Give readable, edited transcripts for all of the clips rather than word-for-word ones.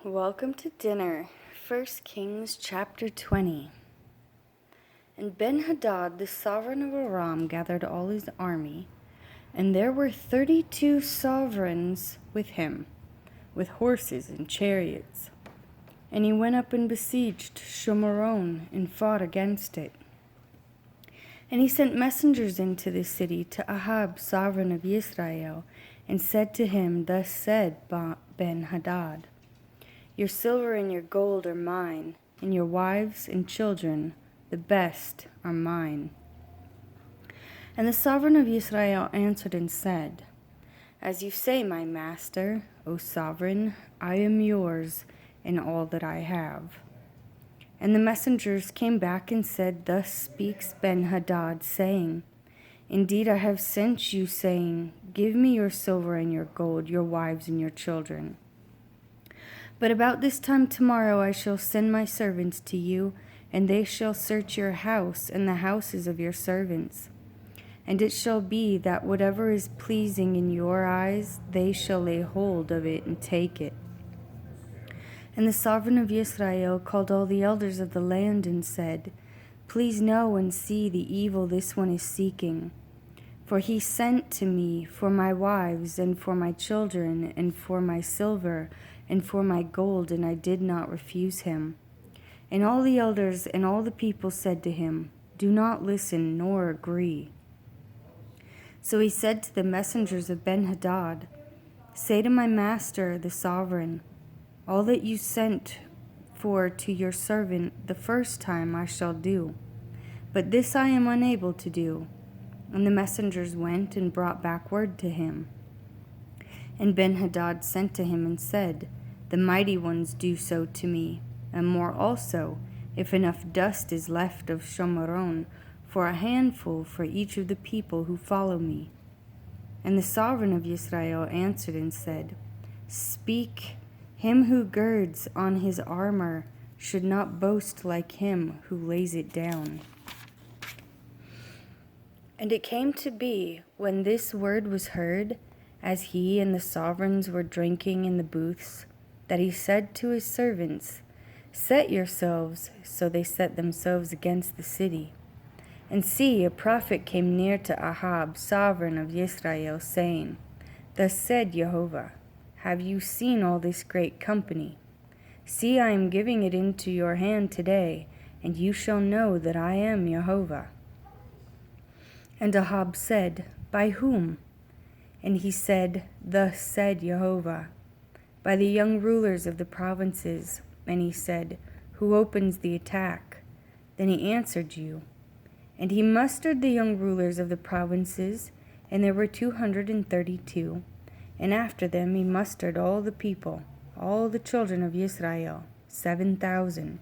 Welcome to dinner. 1 Kings chapter 20. And Ben-Hadad, the sovereign of Aram, gathered all his army, and there were 32 sovereigns with him, with horses and chariots. And he went up and besieged Shomeron and fought against it. And he sent messengers into the city to Ahab, sovereign of Israel, and said to him, Thus said Ben-Hadad, Your silver and your gold are mine, and your wives and children, the best, are mine. And the sovereign of Israel answered and said, As you say, my master, O sovereign, I am yours and all that I have. And the messengers came back and said, Thus speaks Ben-Hadad, saying, Indeed I have sent you, saying, Give me your silver and your gold, your wives and your children. But about this time tomorrow I shall send my servants to you, and they shall search your house and the houses of your servants. And it shall be that whatever is pleasing in your eyes, they shall lay hold of it and take it. And the sovereign of Israel called all the elders of the land and said, Please know and see the evil this one is seeking. For he sent to me for my wives and for my children and for my silver and for my gold, and I did not refuse him. And all the elders and all the people said to him, Do not listen nor agree. So he said to the messengers of Ben-Hadad, Say to my master, the sovereign, All that you sent for to your servant the first time I shall do, but this I am unable to do. And the messengers went and brought back word to him. And Ben-Hadad sent to him and said, The mighty ones do so to me, and more also, if enough dust is left of Shomeron, for a handful for each of the people who follow me. And the sovereign of Israel answered and said, Speak, him who girds on his armor should not boast like him who lays it down. And it came to be, when this word was heard, as he and the sovereigns were drinking in the booths, that he said to his servants, Set yourselves. So they set themselves against the city. And see, a prophet came near to Ahab, sovereign of Israel, saying, Thus said Jehovah, Have you seen all this great company? See, I am giving it into your hand today, and you shall know that I am Jehovah. And Ahab said, By whom? And he said, Thus said Jehovah, By the young rulers of the provinces. And he said, Who opens the attack? Then he answered you. And he mustered the young rulers of the provinces, and there were 232. And after them he mustered all the people, all the children of Israel, 7,000.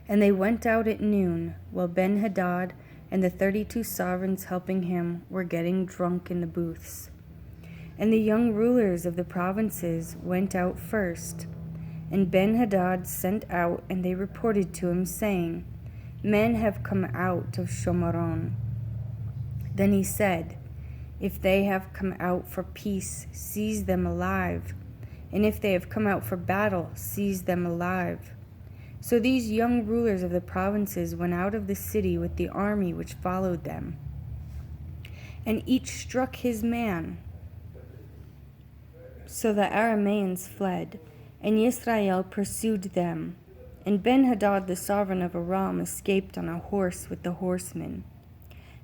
And they went out at noon, while Ben-Hadad and the 32 sovereigns helping him were getting drunk in the booths. And the young rulers of the provinces went out first. And Ben-Hadad sent out, and they reported to him, saying, Men have come out of Shomeron. Then he said, If they have come out for peace, seize them alive. And if they have come out for battle, seize them alive. So these young rulers of the provinces went out of the city with the army which followed them. And each struck his man. So the Arameans fled, and Israel pursued them. And Ben-Hadad the sovereign of Aram escaped on a horse with the horsemen.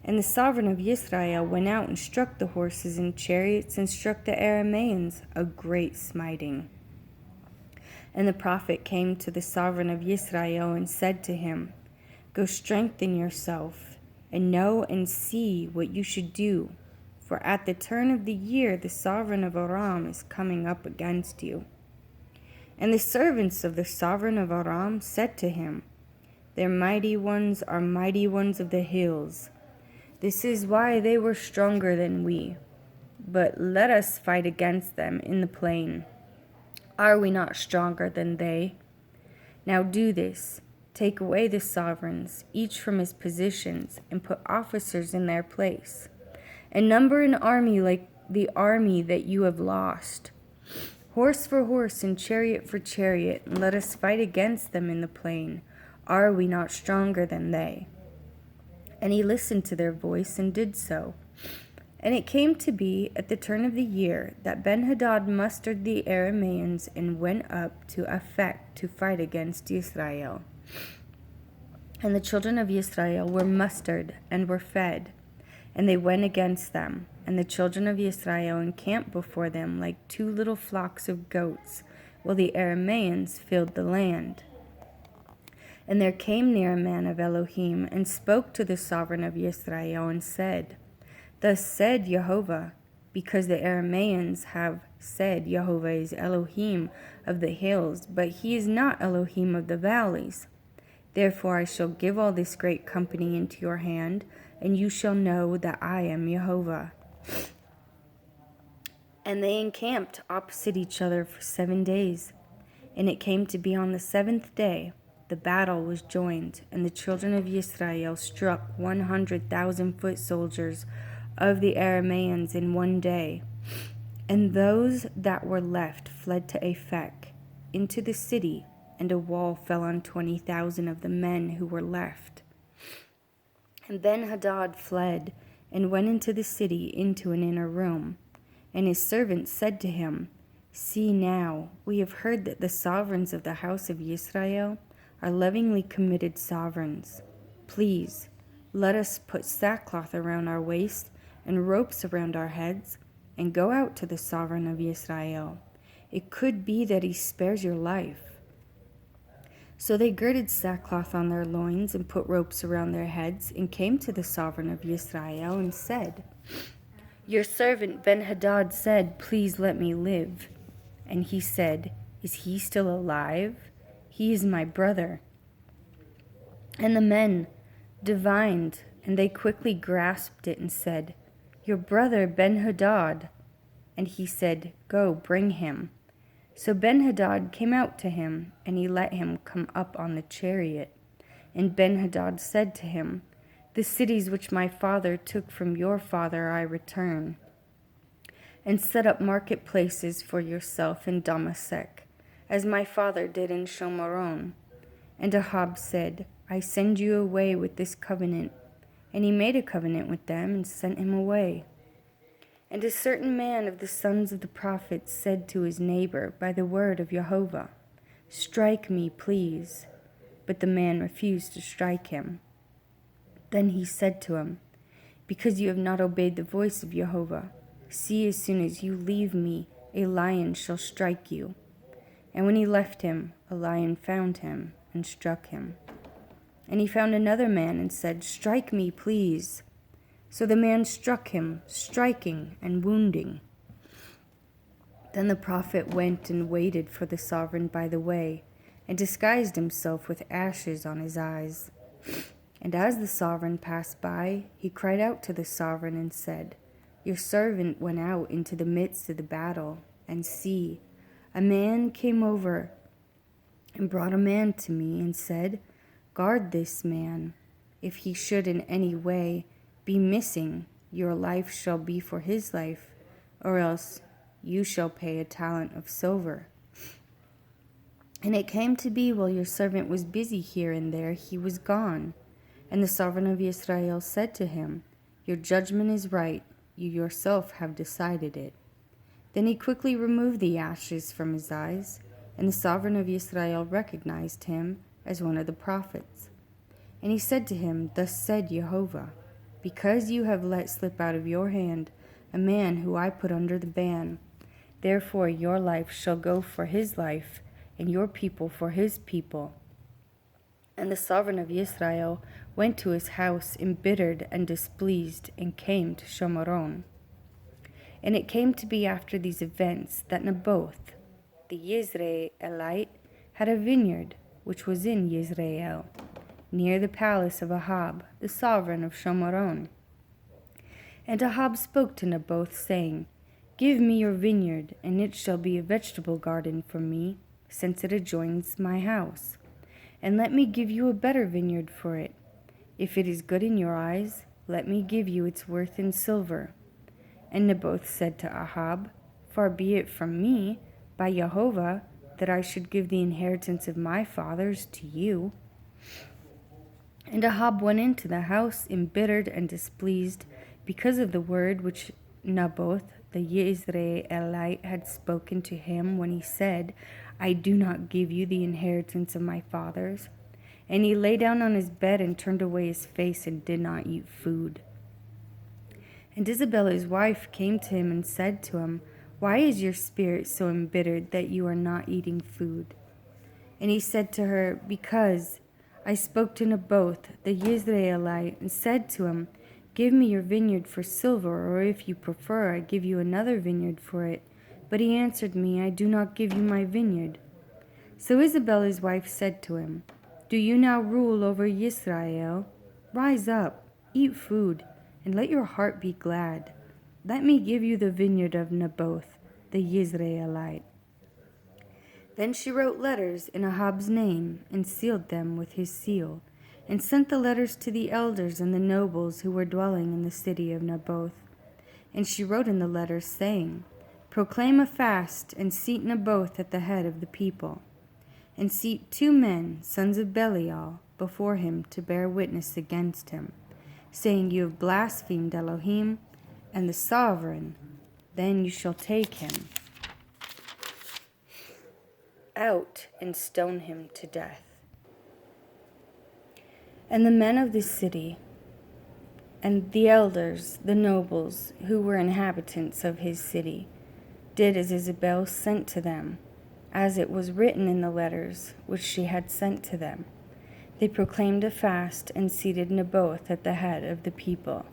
And the sovereign of Israel went out and struck the horses and chariots, and struck the Arameans, a great smiting. And the prophet came to the sovereign of Israel and said to him, Go strengthen yourself, and know and see what you should do, for at the turn of the year the sovereign of Aram is coming up against you. And the servants of the sovereign of Aram said to him, Their mighty ones are mighty ones of the hills. This is why they were stronger than we. But let us fight against them in the plain. Are we not stronger than they? Now do this. Take away the sovereigns, each from his positions, and put officers in their place. And number an army like the army that you have lost. Horse for horse and chariot for chariot, and let us fight against them in the plain. Are we not stronger than they? And he listened to their voice and did so. And it came to be at the turn of the year that Benhadad mustered the Arameans and went up to Aphek to fight against Israel. And the children of Israel were mustered and were fed, and they went against them. And the children of Israel encamped before them like two little flocks of goats, while the Arameans filled the land. And there came near a man of Elohim, and spoke to the sovereign of Israel, and said, Thus said Jehovah, because the Arameans have said, Jehovah is Elohim of the hills, but he is not Elohim of the valleys. Therefore I shall give all this great company into your hand, and you shall know that I am Jehovah. And they encamped opposite each other for 7 days. And it came to be on the 7th day, the battle was joined, and the children of Israel struck 100,000 foot soldiers of the Arameans in 1 day. And those that were left fled to Aphek, into the city, and a wall fell on 20,000 of the men who were left. And Benhadad fled, and went into the city into an inner room. And his servants said to him, See now, we have heard that the sovereigns of the house of Israel are lovingly committed sovereigns. Please, let us put sackcloth around our waist and ropes around our heads, and go out to the sovereign of Israel. It could be that he spares your life. So they girded sackcloth on their loins and put ropes around their heads, and came to the sovereign of Israel and said, Your servant Benhadad said, Please let me live. And he said, Is he still alive? He is my brother. And the men divined, and they quickly grasped it and said, Your brother Benhadad. And he said, Go, bring him. So Benhadad came out to him, and he let him come up on the chariot. And Benhadad said to him, The cities which my father took from your father I return, and set up marketplaces for yourself in Damasek, as my father did in Shomaron. And Ahab said, I send you away with this covenant. And he made a covenant with them and sent him away. And a certain man of the sons of the prophets said to his neighbor by the word of Jehovah, Strike me, please. But the man refused to strike him. Then he said to him, Because you have not obeyed the voice of Jehovah, see, as soon as you leave me, a lion shall strike you. And when he left him, a lion found him and struck him. And he found another man and said, Strike me, please. So the man struck him, striking and wounding. Then the prophet went and waited for the sovereign by the way, and disguised himself with ashes on his eyes. And as the sovereign passed by, he cried out to the sovereign and said, Your servant went out into the midst of the battle, and see, a man came over and brought a man to me and said, Guard this man. If he should in any way be missing, your life shall be for his life, or else you shall pay a talent of silver. And it came to be, while your servant was busy here and there, he was gone. And the sovereign of Israel said to him, Your judgment is right, you yourself have decided it. Then he quickly removed the ashes from his eyes, and the sovereign of Israel recognized him as one of the prophets. And he said to him, Thus said Jehovah, Because you have let slip out of your hand a man who I put under the ban, therefore your life shall go for his life, and your people for his people. And the sovereign of Israel went to his house embittered and displeased, and came to Shomaron. And it came to be after these events that Naboth, the Yisraelite, had a vineyard which was in Yisrael, near the palace of Ahab, the sovereign of Shomaron. And Ahab spoke to Naboth, saying, Give me your vineyard, and it shall be a vegetable garden for me, since it adjoins my house. And let me give you a better vineyard for it. If it is good in your eyes, let me give you its worth in silver. And Naboth said to Ahab, Far be it from me, by Jehovah, that I should give the inheritance of my fathers to you. And Ahab went into the house embittered and displeased because of the word which Naboth the Yisraelite had spoken to him when he said, I do not give you the inheritance of my fathers. And he lay down on his bed and turned away his face and did not eat food. And Isabel his wife came to him and said to him, Why is your spirit so embittered that you are not eating food? And he said to her, Because I spoke to Naboth the Yisraelite and said to him, Give me your vineyard for silver, or if you prefer, I give you another vineyard for it. But he answered me, I do not give you my vineyard. So Isabel his wife said to him, Do you now rule over Yisrael? Rise up, eat food, and let your heart be glad. Let me give you the vineyard of Naboth the Yisraelite. Then she wrote letters in Ahab's name and sealed them with his seal, and sent the letters to the elders and the nobles who were dwelling in the city of Naboth. And she wrote in the letters, saying, Proclaim a fast, and seat Naboth at the head of the people. And seat 2 men, sons of Belial, before him to bear witness against him, saying, You have blasphemed Elohim and the sovereign. Then you shall take him out and stone him to death. And the men of the city, and the elders, the nobles, who were inhabitants of his city, did as Isabel sent to them, as it was written in the letters which she had sent to them. They proclaimed a fast and seated Naboth at the head of the people.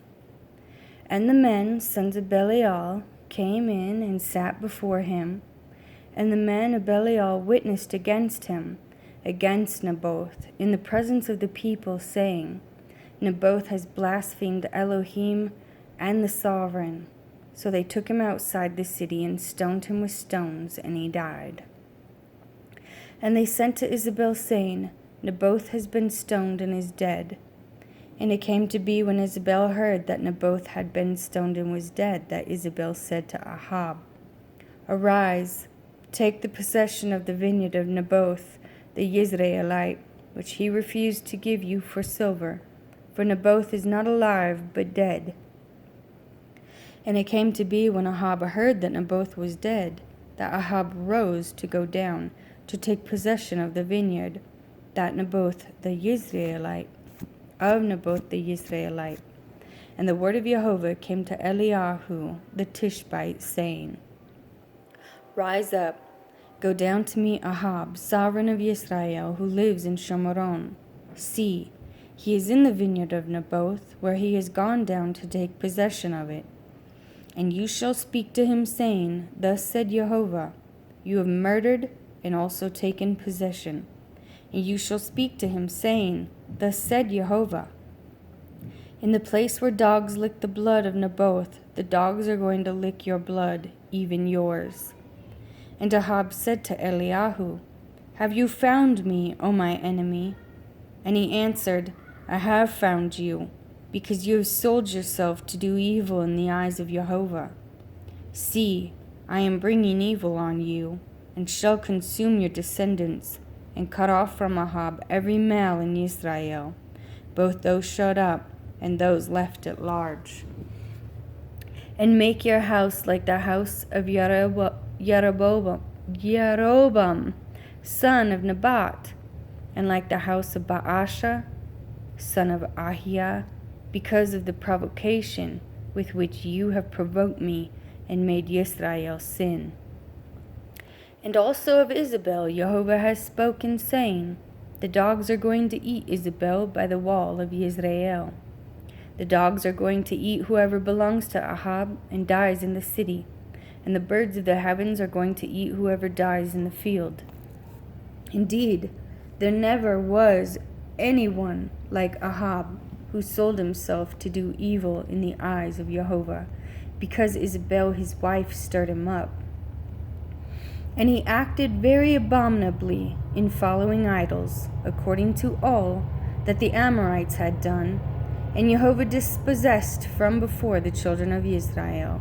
And the men, sons of Belial, came in and sat before him, and the men of Belial witnessed against him, against Naboth, in the presence of the people, saying, Naboth has blasphemed Elohim and the sovereign. So they took him outside the city and stoned him with stones, and he died. And they sent to Isabel, saying, Naboth has been stoned and is dead. And it came to be, when Isabel heard that Naboth had been stoned and was dead, that Isabel said to Ahab, Arise, take the possession of the vineyard of Naboth the Yisraelite, which he refused to give you for silver, for Naboth is not alive, but dead. And it came to be, when Ahab heard that Naboth was dead, that Ahab rose to go down to take possession of the vineyard, that Naboth the Yisraelite, of Naboth the Yisraelite. And the word of Jehovah came to Eliyahu the Tishbite, saying, Rise up, go down to meet Ahab, sovereign of Israel, who lives in Shomeron. See, he is in the vineyard of Naboth, where he has gone down to take possession of it. And you shall speak to him, saying, Thus said Jehovah, You have murdered and also taken possession. And you shall speak to him, saying, Thus said Jehovah, In the place where dogs lick the blood of Naboth, the dogs are going to lick your blood, even yours. And Ahab said to Eliyahu, Have you found me, O my enemy? And he answered, I have found you, because you have sold yourself to do evil in the eyes of Jehovah. See, I am bringing evil on you, and shall consume your descendants, and cut off from Ahab every male in Israel, both those shut up and those left at large. And make your house like the house of Jeroboam, son of Nebat, and like the house of Baasha, son of Ahiah, because of the provocation with which you have provoked me and made Israel sin. And also of Isabel Jehovah has spoken, saying, The dogs are going to eat Isabel by the wall of Israel. The dogs are going to eat whoever belongs to Ahab and dies in the city, and the birds of the heavens are going to eat whoever dies in the field. Indeed, there never was anyone like Ahab, who sold himself to do evil in the eyes of Jehovah, because Isabel his wife stirred him up. And he acted very abominably in following idols, according to all that the Amorites had done, and Jehovah dispossessed from before the children of Israel.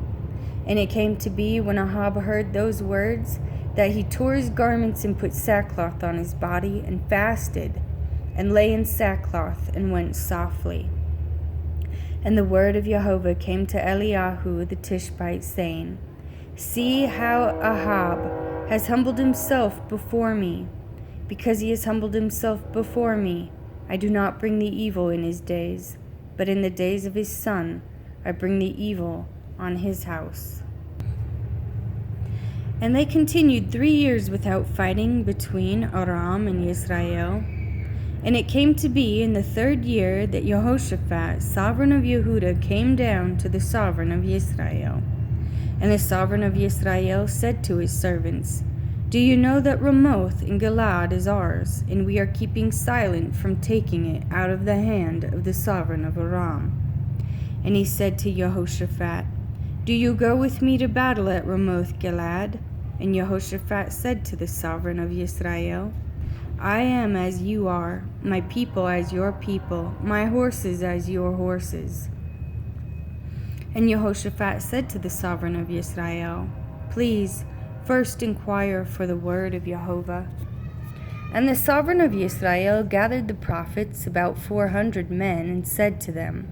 And it came to be, when Ahab heard those words, that he tore his garments and put sackcloth on his body, and fasted, and lay in sackcloth, and went softly. And the word of Jehovah came to Eliyahu the Tishbite, saying, See how Ahab has humbled himself before me. Because he has humbled himself before me, I do not bring the evil in his days, but in the days of his son I bring the evil on his house. And they continued 3 years without fighting between Aram and Israel. And it came to be in the 3rd year that Jehoshaphat, sovereign of Yehudah, came down to the sovereign of Israel. And the sovereign of Israel said to his servants, Do you know that Ramoth in Gilead is ours, and we are keeping silent from taking it out of the hand of the sovereign of Aram? And he said to Jehoshaphat, Do you go with me to battle at Ramoth Gilead? And Jehoshaphat said to the sovereign of Israel, I am as you are, my people as your people, my horses as your horses. And Jehoshaphat said to the sovereign of Israel, Please, first inquire for the word of Jehovah. And the sovereign of Israel gathered the prophets, about 400 men, and said to them,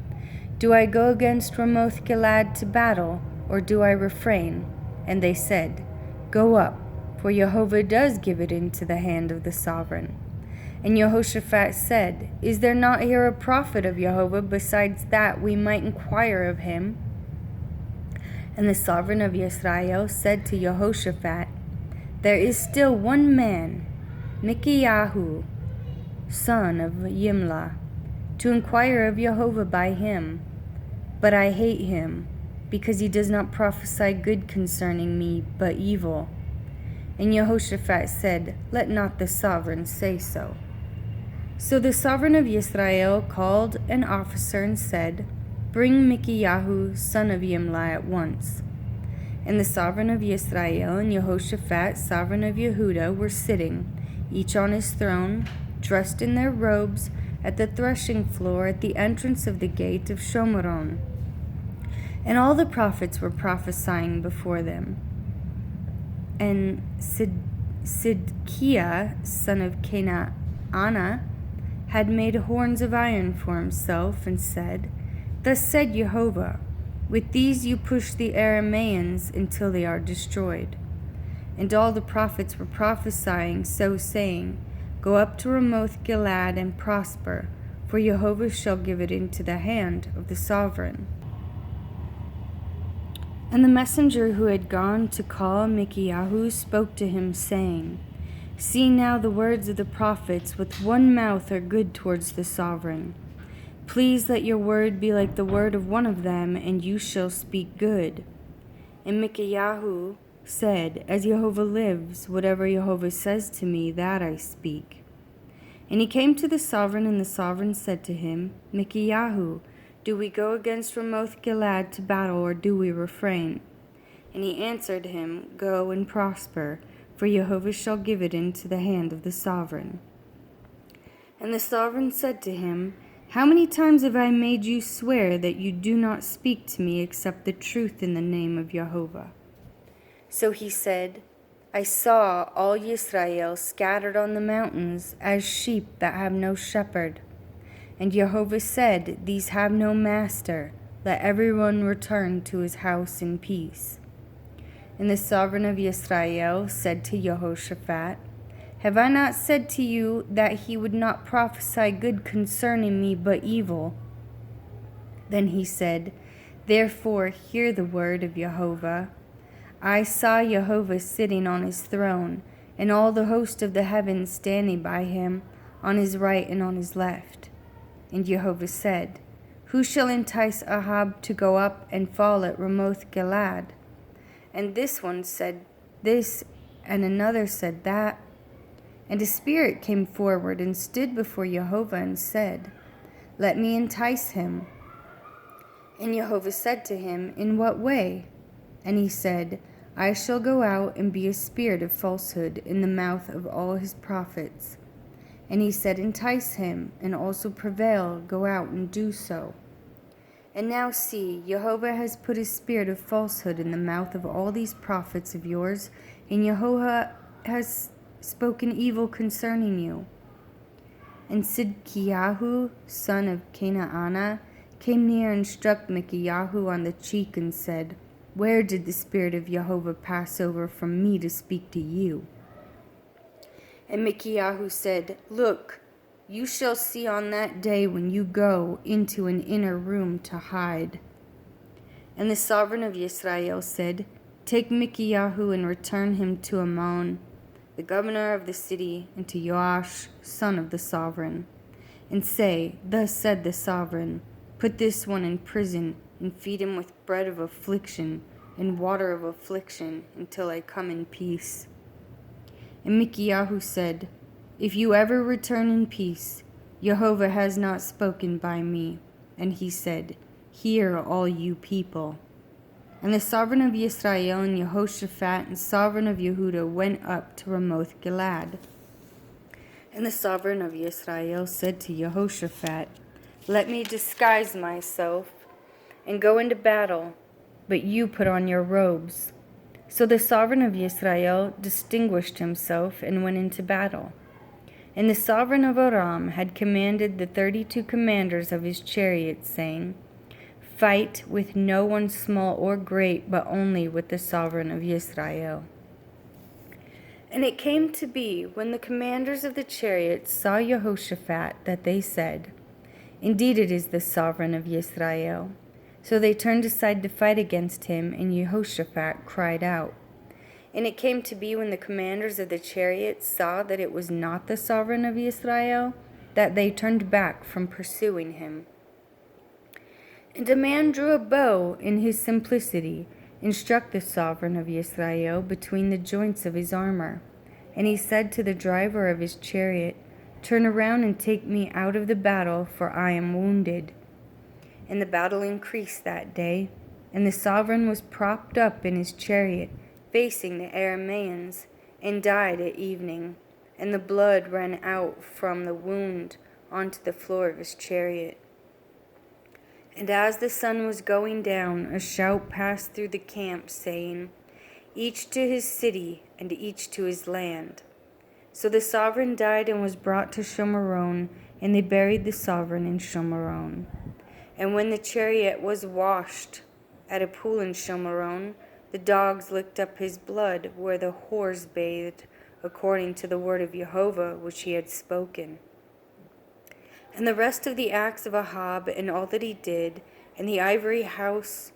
Do I go against Ramoth Gilead to battle, or do I refrain? And they said, Go up, for Jehovah does give it into the hand of the sovereign. And Jehoshaphat said, Is there not here a prophet of Jehovah besides that we might inquire of him? And the sovereign of Israel said to Jehoshaphat, There is still one man, Micaiah, son of Yimlah, to inquire of Jehovah by him. But I hate him, because he does not prophesy good concerning me, but evil. And Jehoshaphat said, Let not the sovereign say so. So the sovereign of Israel called an officer and said, Bring Micaiah, son of Yimlah, at once. And the sovereign of Israel and Jehoshaphat, sovereign of Yehudah, were sitting, each on his throne, dressed in their robes, at the threshing floor at the entrance of the gate of Shomeron. And all the prophets were prophesying before them. And Sidkiah, son of Kenana, had made horns of iron for himself, and said, Thus said Jehovah, With these you push the Arameans until they are destroyed. And all the prophets were prophesying, so saying, Go up to Ramoth Gilead and prosper, for Jehovah shall give it into the hand of the sovereign. And the messenger who had gone to call Micaiah spoke to him, saying, See now, the words of the prophets with one mouth are good towards the sovereign. Please let your word be like the word of one of them, and you shall speak good. And Micaiah said, As Jehovah lives, whatever Jehovah says to me, that I speak. And he came to the sovereign, and the sovereign said to him, Micaiah, do we go against Ramoth Gilead to battle, or do we refrain? And he answered him, Go and prosper, for Jehovah shall give it into the hand of the sovereign. And the sovereign said to him, How many times have I made you swear that you do not speak to me except the truth in the name of Jehovah? So he said, I saw all Israel scattered on the mountains as sheep that have no shepherd. And Jehovah said, These have no master. Let everyone return to his house in peace. And the sovereign of Israel said to Jehoshaphat, Have I not said to you that he would not prophesy good concerning me, but evil? Then he said, Therefore hear the word of Jehovah. I saw Jehovah sitting on his throne, and all the host of the heavens standing by him, on his right and on his left. And Jehovah said, Who shall entice Ahab to go up and fall at Ramoth Gilead? And this one said this, and another said that. And a spirit came forward and stood before Jehovah and said, Let me entice him. And Jehovah said to him, In what way? And he said, I shall go out and be a spirit of falsehood in the mouth of all his prophets. And he said, Entice him, and also prevail, go out and do so. And now see, Jehovah has put a spirit of falsehood in the mouth of all these prophets of yours, and Jehovah has spoken evil concerning you? And Sidkiyahu, son of Kenaanah, came near and struck Micaiah on the cheek and said, Where did the Spirit of Jehovah pass over from me to speak to you? And Micaiah said, Look, you shall see on that day when you go into an inner room to hide. And the sovereign of Israel said, Take Micaiah and return him to Amon, the governor of the city, and to Joash, son of the sovereign, and say, Thus said the sovereign, Put this one in prison, and feed him with bread of affliction and water of affliction, until I come in peace. And Micaiah said, If you ever return in peace, Jehovah has not spoken by me. And he said, Hear, all you people. And the sovereign of Israel and Jehoshaphat and sovereign of Yehuda went up to Ramoth Gilead. And the sovereign of Israel said to Jehoshaphat, Let me disguise myself and go into battle, but you put on your robes. So the sovereign of Israel distinguished himself and went into battle. And the sovereign of Aram had commanded the 32 commanders of his chariots, saying, Fight with no one small or great, but only with the sovereign of Israel. And it came to be, when the commanders of the chariots saw Jehoshaphat, that they said, Indeed it is the sovereign of Israel. So they turned aside to fight against him, and Jehoshaphat cried out. And it came to be, when the commanders of the chariots saw that it was not the sovereign of Israel, that they turned back from pursuing him. And a man drew a bow in his simplicity, and struck the sovereign of Israel between the joints of his armor. And he said to the driver of his chariot, Turn around and take me out of the battle, for I am wounded. And the battle increased that day, and the sovereign was propped up in his chariot, facing the Arameans, and died at evening, and the blood ran out from the wound onto the floor of his chariot. And as the sun was going down, a shout passed through the camp, saying, Each to his city, and each to his land. So the sovereign died and was brought to Shomeron, and they buried the sovereign in Shomeron. And when the chariot was washed at a pool in Shomeron, the dogs licked up his blood where the whores bathed, according to the word of Jehovah which he had spoken. And the rest of the acts of Ahab, and all that he did, and the ivory house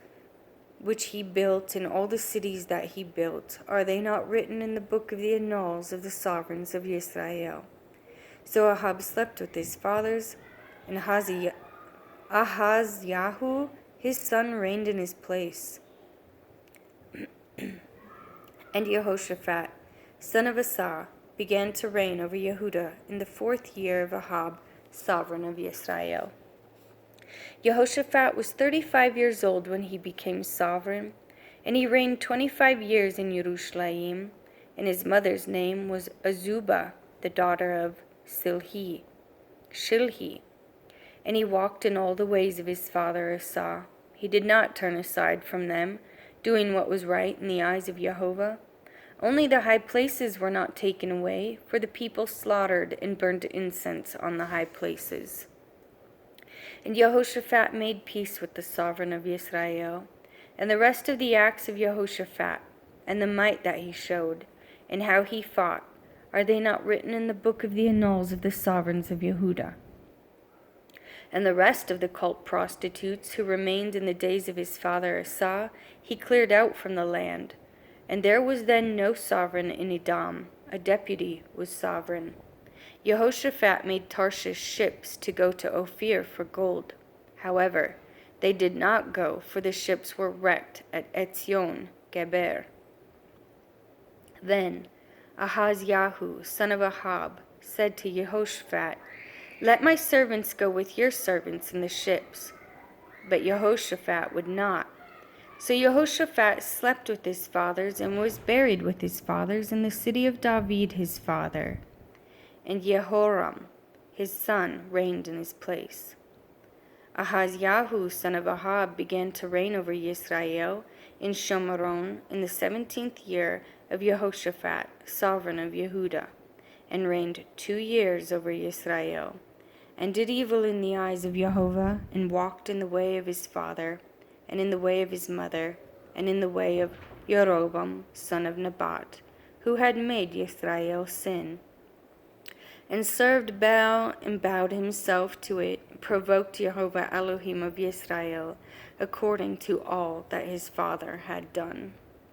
which he built, and all the cities that he built, are they not written in the book of the annals of the sovereigns of Israel? So Ahab slept with his fathers, and Ahazyahu, his son, reigned in his place. And Jehoshaphat, son of Asa, began to reign over Yehuda in the 4th year of Ahab, sovereign of Israel. Jehoshaphat was 35 years old when he became sovereign, and he reigned 25 years in Jerusalem, and his mother's name was Azubah, the daughter of Shilhi. And he walked in all the ways of his father Asa. He did not turn aside from them, doing what was right in the eyes of Jehovah. Only the high places were not taken away, for the people slaughtered and burned incense on the high places. And Jehoshaphat made peace with the sovereign of Israel. And the rest of the acts of Jehoshaphat, and the might that he showed, and how he fought, are they not written in the book of the annals of the sovereigns of Yehuda? And the rest of the cult prostitutes who remained in the days of his father Asa, he cleared out from the land. And there was then no sovereign in Edom, a deputy was sovereign. Jehoshaphat made Tarshish ships to go to Ophir for gold. However, they did not go, for the ships were wrecked at Etzion Geber. Then Ahazyahu, son of Ahab, said to Jehoshaphat, Let my servants go with your servants in the ships. But Jehoshaphat would not. So Jehoshaphat slept with his fathers and was buried with his fathers in the city of David his father. And Jehoram, his son, reigned in his place. Ahazyahu, son of Ahab, began to reign over Israel in Shomeron in the 17th year of Jehoshaphat, sovereign of Yehudah, and reigned 2 years over Israel, and did evil in the eyes of Jehovah, and walked in the way of his father, and in the way of his mother, and in the way of Jeroboam, son of Nebat, who had made Israel sin, and served Baal, and bowed himself to it, provoked Jehovah Elohim of Israel, according to all that his father had done.